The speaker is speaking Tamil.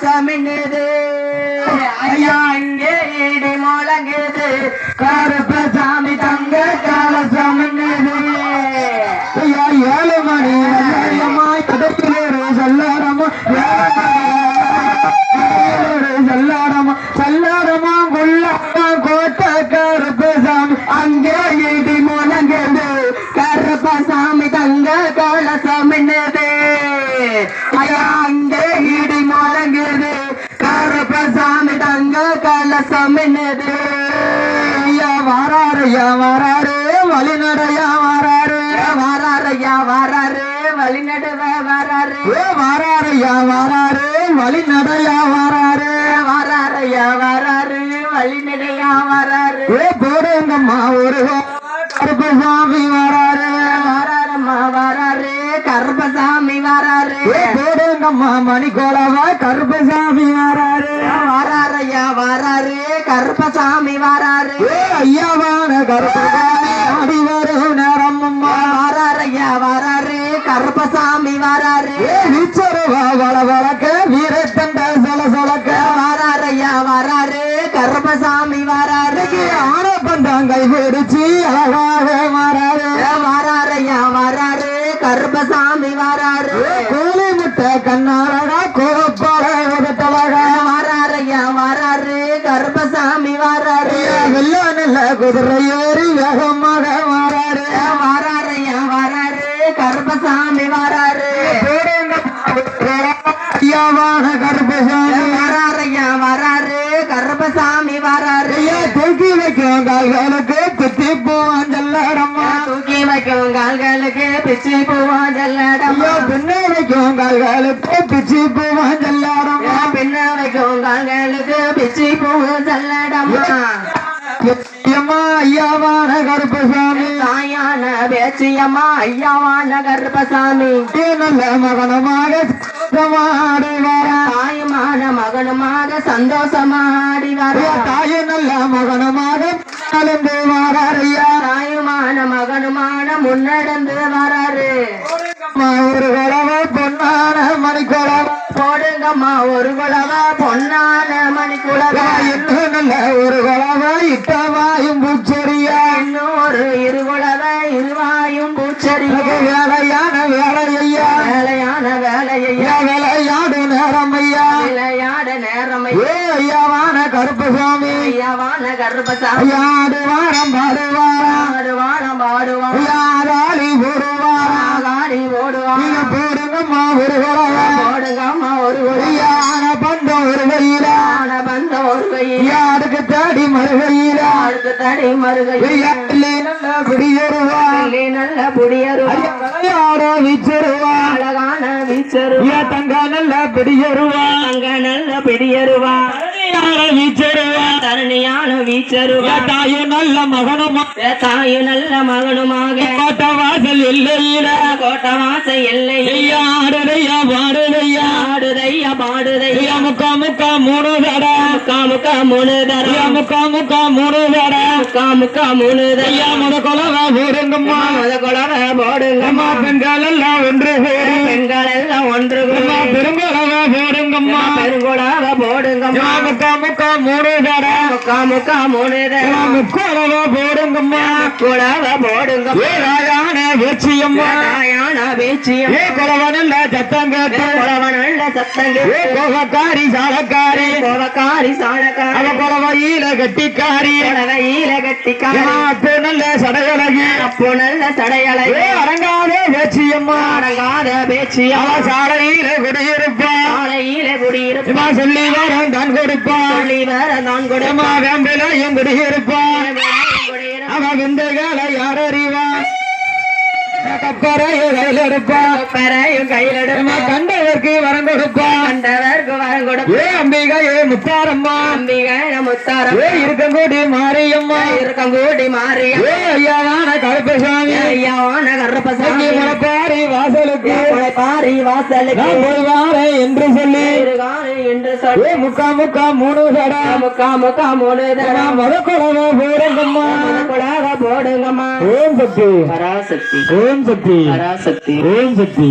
சமின்னது ஐயா இங்கே இடி முழங்குது கருப்பசாமி தங்க கால சமின்னது ஐயா 7 மணி வெள்ளையம்மாய் கடத்திலேறு சல்லாரமா சல்லாரமா சல்லாரமா கொல்லம்மா கோட்டை கருப்பசாமி அங்கே இடி முழங்குது கருப்பசாமி தங்க கால சமின்னது ஐயா அங்கே இடி முழங்குது கருப்பசாமி தங்க கலசம் என்னது ஐயா வராரு வழிநடையா வராரு வழிநடுவ வராரு வழிநடையா வராரு வழிநடையா வராரு போடுங்கம்மா ஒரு கருப்பசாமி வராரு கருப்பசாமி வராரு போடுங்கம்மா மணிக்கோலவா கருப்பசாமி வராரு கருப்பசாமி வராரு ஐயாவான கருப்பசாமி ஆடி வரும் நேரம் வராரு கருப்பசாமி வராரு வீச்சருவா வளவளக்க வீரத்தண்ட சொலக்க வராரு கருப்பசாமி வராரு ஆன பண்டாங்கை பிடிச்சி அழகாக வராரு கருப்பசாமி வராரு கோழி முட்டை கண்ணாரடா கோப்பாட வராரு கருப்பசாமி வராரு வெள்ள நல்ல குதிரை ஏறி வேகமாக வராரு கருப்பசாமி வராரு ஐயாவான கருப்பசாமி வராரு கருப்பசாமி வராரு தூக்கி வைக்கும் கால்களுக்கு பிச்சி போவான் ஜல்லடம்மா தூக்கி வைக்கும் கால்களுக்கு பிச்சி போவான் ஜல்லடம்மா பின்ன வைக்கும் கால்களுக்கு பிச்சி போவான் ஜல்லடம்மா பின்ன வைக்கும் கால்களுக்கு பிச்சி போவான் ஜல்லடம்மா ஐயாவான கருப்பசாமி தாயான பேச்சியம்மா ஐயாவான கருப்பசாமி நல்ல மகனமாக தாயுமான மகனுமாக சந்தோஷமாடி வர தாய் நல்ல மகனுமாக கலந்து வராரையா தாயுமான மகனுமான முன்னடந்து வராரு ஒரு குலவ பொன்னான மணிக்குளவ போடுங்கம்மா ஒரு குலவ பொன்னான மணிக்குளவ இன்னும் நல்ல ஒரு குலவ இட்டவாயும் பூச்செரியா இன்னும் ஒரு இருகுலவ இருவாயும் பூச்செரியா வேலையான வேலையா விளையாடு நேரம் ஐயா ஐயாவான கருப்பசாமி ஆடு வாரம் பாடுவாரம் யாராளி போடுவான் போடுங்கம்மா ஒரு யான பந்தம் ஒரு கையில யாருக்கு தாடி மறுகையில நல்ல பிடியருவா யாரோ வீச்சருவா அழகான வீச்சருவா தங்க நல்ல பிடியருவா தரணியான வீச்சருவா தாயு நல்ல மகனுமாக கோட்டவாசல் எல்லையில ஆடுதையா பாடுதையா முக்கா மூணு தட முத கொலவ போடுங்கம்மா பெண்கள் எல்லாம் ஒன்று பெருங்கொலவ போடுங்கம்மா முக்கா மூணு தட முக்கொலவ போடுங்கம்மா ராயான வேச்சியம்மா கொலவனல்ல சத்தங்க கோவக்காரி சாலக்காரி அவ கொலவையில கட்டிக்காரி அப்போ நல்ல சடையழகி அரங்காத பேச்சியம்மா அவ சாலையில குடியிருப்பா சொல்லி வரம் தான் கொடுப்பா வேம்பிலையும் குடியிருப்பா அவ விந்தைகளை யார் அறிவா கப்பரையும் கையிலெடுப்பா கண்டவர்க்கு வரம் கொடுப்பா அம்பிகையே முத்தாரம்மா இருக்கங்கூடி மாரியம்மா ஐயாவான கருப்பசாமி முளைப்பாரி வாசலுக்கு வார என்று சொல்லி முக்கா மூணு தடா முத குழவை போடுங்கம்மா ஓம் சக்தி ஓம் சக்தி